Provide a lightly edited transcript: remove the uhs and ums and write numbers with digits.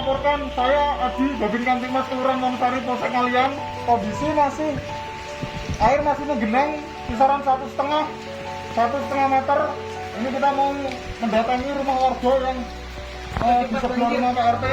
melaporkan, saya Adi, Babin Kamtipmas Kelurahan Wonosari, Polsek Ngalian. Kondisi air masih menggenang kisaran 1,5 meter. Ini kita mau mendatangi rumah warga yang di sebelah rumah PRT.